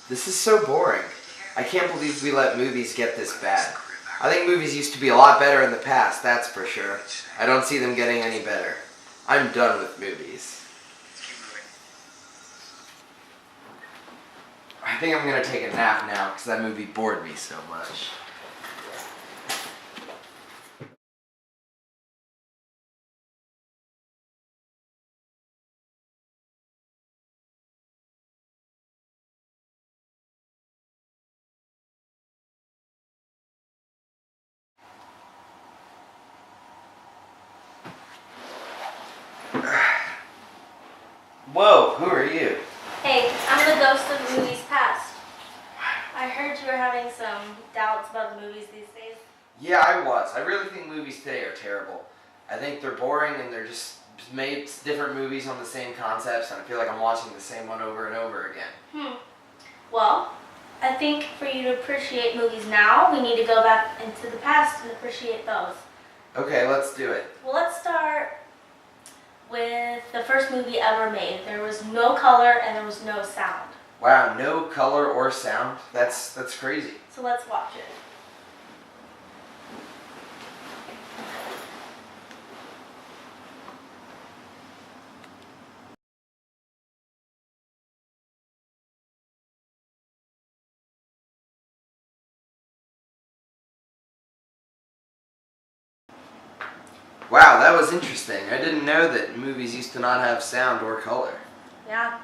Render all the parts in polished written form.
This is so boring. I can't believe we let movies get this bad. I think movies used to be a lot better in the past, that's for sure. I don't see them getting any better. I'm done with movies. I think I'm gonna take a nap now because that movie bored me so much. Whoa, who are you? Hey, I'm the ghost of movies past. I heard you were having some doubts about the movies these days. Yeah, I was. I really think movies today are terrible. I think they're boring and they're just made different movies on the same concepts, and I feel like I'm watching the same one over and over again. Well, I think for you to appreciate movies now, we need to go back into the past and appreciate those. Okay, let's do it. Well, let's start with the first movie ever made. There was no color and there was no sound. Wow, no color or sound? That's crazy. So let's watch it. Wow, that was interesting. I didn't know that movies used to not have sound or color. Yeah,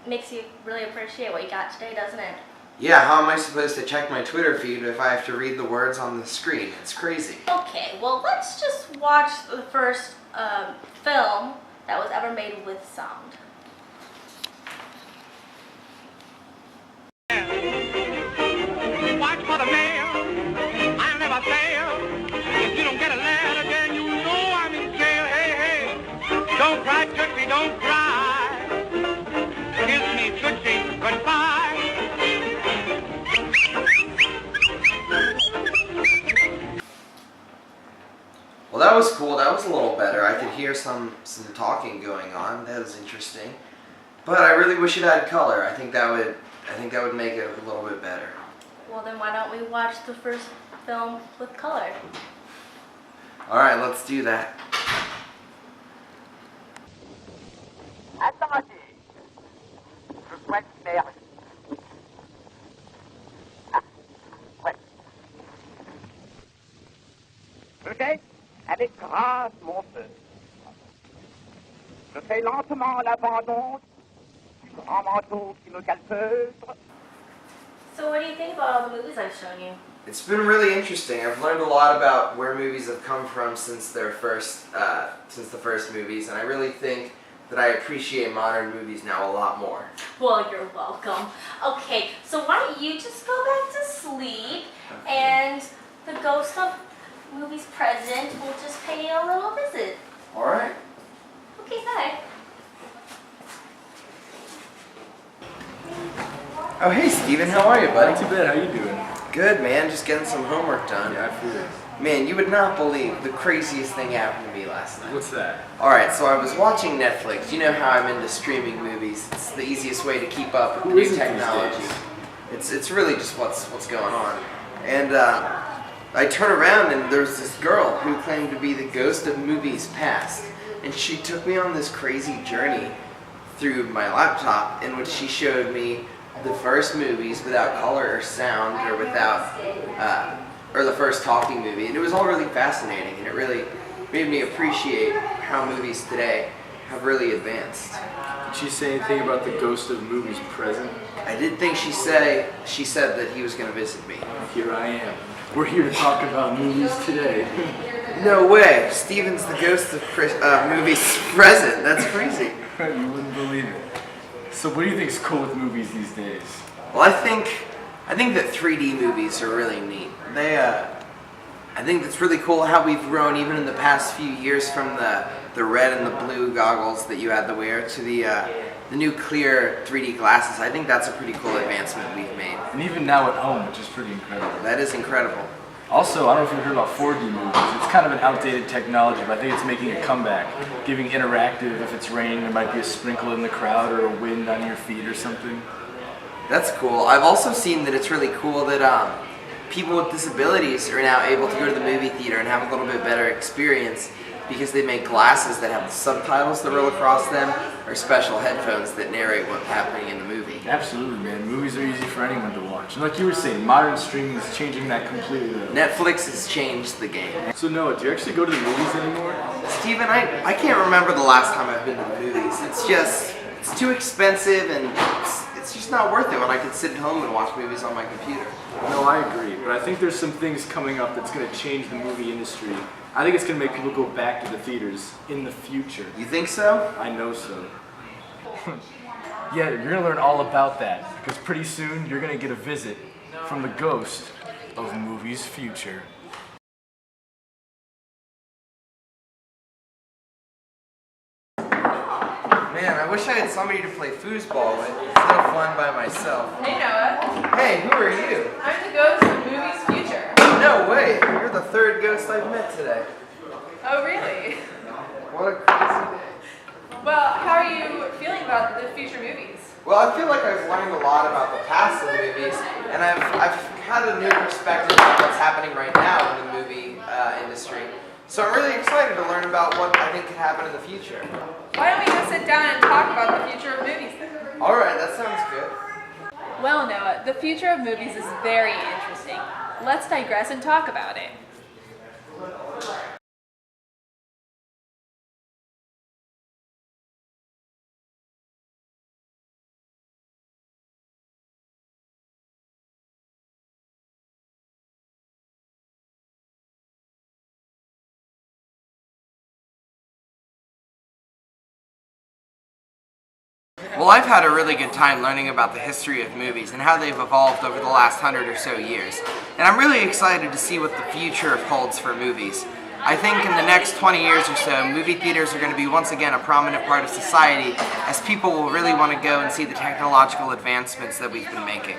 makes you really appreciate what you got today, doesn't it? Yeah, how am I supposed to check my Twitter feed if I have to read the words on the screen? It's crazy. Okay, well let's just watch the first film that was ever made with sound. Watch for the mail. I'll never fail. If you don't get a letter, then you know I'm in jail. Hey, hey. Don't cry, Tootsie, don't cry. Kiss me, Tootsie, goodbye. Well, that was cool. That was a little better. I could hear some talking going on. That was interesting. But I really wish it had color. I think that would make it a little bit better. Well then why don't we watch the first film with color? Alright, let's do that. Attendez, je souhaite faire... Ouais. Peut-être avec grâce, mon feu. Je fais lentement l'abandon du grand manteau qui me calfeutre. So what do you think about all the movies I've shown you? It's been really interesting. I've learned a lot about where movies have come from since the first movies, and I really think that I appreciate modern movies now a lot more. Well, you're welcome. Okay, so why don't you just go back to sleep, and the ghost of movies present will just pay you a little visit. Alright. Okay, bye. Oh, hey, Steven. How are you, buddy? Not too bad. How you doing? Good, man. Just getting some homework done. Yeah, I feel it. Man, you would not believe the craziest thing happened to me last night. What's that? Alright, so I was watching Netflix. You know how I'm into streaming movies. It's the easiest way to keep up with Who the new isn't these technology. days? It's really just what's going on. And I turn around and there's this girl who claimed to be the ghost of movies past. And she took me on this crazy journey through my laptop in which she showed me the first movies without color or sound or without, or the first talking movie. And it was all really fascinating, and it really made me appreciate how movies today have really advanced. Did she say anything about the ghost of movies present? I did think she said that he was going to visit me. Here I am. We're here to talk about movies today. No way. Steven's the ghost of movies present. That's crazy. You wouldn't believe it. So what do you think is cool with movies these days? Well, I think that 3D movies are really neat. I think it's really cool how we've grown even in the past few years from the red and the blue goggles that you had to wear to the new clear 3D glasses. I think that's a pretty cool advancement we've made. And even now at home, which is pretty incredible. That is incredible. Also, I don't know if you've heard about 4D movies. It's kind of an outdated technology, but I think it's making a comeback. Giving interactive, if it's raining, there might be a sprinkle in the crowd or a wind on your feet or something. That's cool. I've also seen that it's really cool that people with disabilities are now able to go to the movie theater and have a little bit better experience because they make glasses that have the subtitles that roll across them or special headphones that narrate what's happening in the movie. Absolutely, man. Movies are easy for anyone to watch. And like you were saying, modern streaming is changing that completely. Netflix has changed the game. So Noah, do you actually go to the movies anymore? Steven, I can't remember the last time I've been to the movies. It's too expensive and it's just not worth it when I can sit at home and watch movies on my computer. No, I agree, but I think there's some things coming up that's going to change the movie industry. I think it's going to make people go back to the theaters in the future. You think so? I know so. Yeah, you're going to learn all about that because pretty soon you're going to get a visit from the ghost of movies' future. Man, I wish I had somebody to play foosball with instead of fun by myself. Hey Noah, Hey, who are you? I'm the ghost of movies future. No way, you're the third ghost I've met today. Oh really? What a crazy day. Well, how are you feeling about the future movies? Well, I feel like I've learned a lot about the past of the movies, and I've had a new perspective on what's happening right now in the movie industry. So I'm really excited to learn about what I think could happen in the future. Why don't we go sit down and talk about the future of movies then? Alright, that sounds good. Well Noah, the future of movies is very interesting. Let's digress and talk about it. Well, I've had a really good time learning about the history of movies and how they've evolved over the last 100 or so years. And I'm really excited to see what the future holds for movies. I think in the next 20 years or so, movie theaters are going to be once again a prominent part of society as people will really want to go and see the technological advancements that we've been making.